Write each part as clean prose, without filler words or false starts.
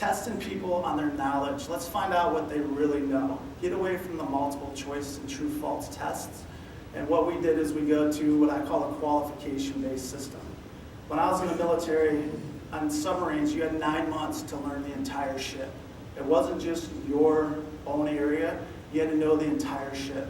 testing people on their knowledge. Let's find out what they really know. Get away from the multiple choice and true-false tests. And what we did is we go to what I call a qualification-based system. When I was in the military, on submarines, you had 9 months to learn the entire ship. It wasn't just your own area. You had to know the entire ship.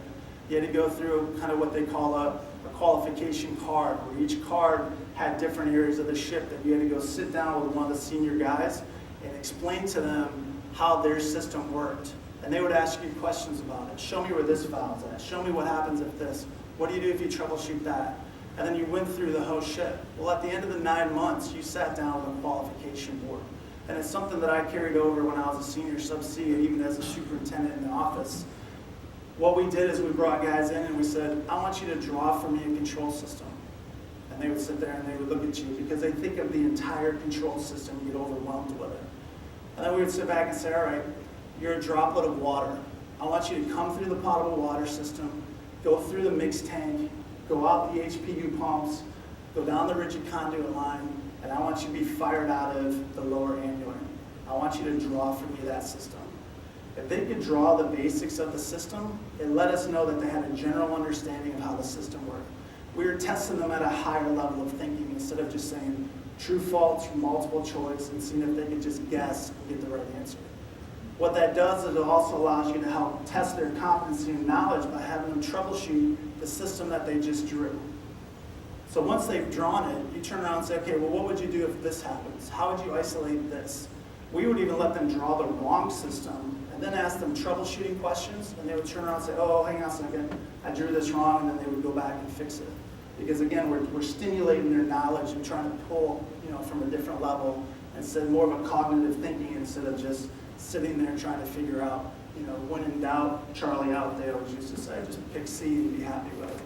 You had to go through kind of what they call a qualification card, where each card had different areas of the ship that you had to go sit down with one of the senior guys and explain to them how their system worked. And they would ask you questions about it. Show me where this valve's at. Show me what happens if this. What do you do if you troubleshoot that? And then you went through the whole ship. Well, at the end of the 9 months, you sat down with a qualification board. And it's something that I carried over when I was a senior subsea, and even as a superintendent in the office. What we did is we brought guys in and we said, I want you to draw for me a control system. And they would sit there and they would look at you because they think of the entire control system and get overwhelmed with it. And then we would sit back and say, all right, you're a droplet of water. I want you to come through the potable water system, go through the mixed tank, go out the HPU pumps, go down the rigid conduit line, and I want you to be fired out of the lower annular. I want you to draw for me that system. If they could draw the basics of the system, it let us know that they had a general understanding of how the system worked. We were testing them at a higher level of thinking instead of just saying true, false, multiple choice, and seeing if they could just guess and get the right answer. What that does is it also allows you to help test their competency and knowledge by having them troubleshoot the system that they just drew. So once they've drawn it, you turn around and say, okay, well, what would you do if this happens? How would you isolate this? We would even let them draw the wrong system and then ask them troubleshooting questions, and they would turn around and say, oh, hang on a second, I drew this wrong, and then they would go back and fix it. Because again, we're stimulating their knowledge and trying to pull, from a different level, instead more of a cognitive thinking instead of just sitting there trying to figure out, when in doubt, Charlie out there always used to say, just pick C and be happy with it.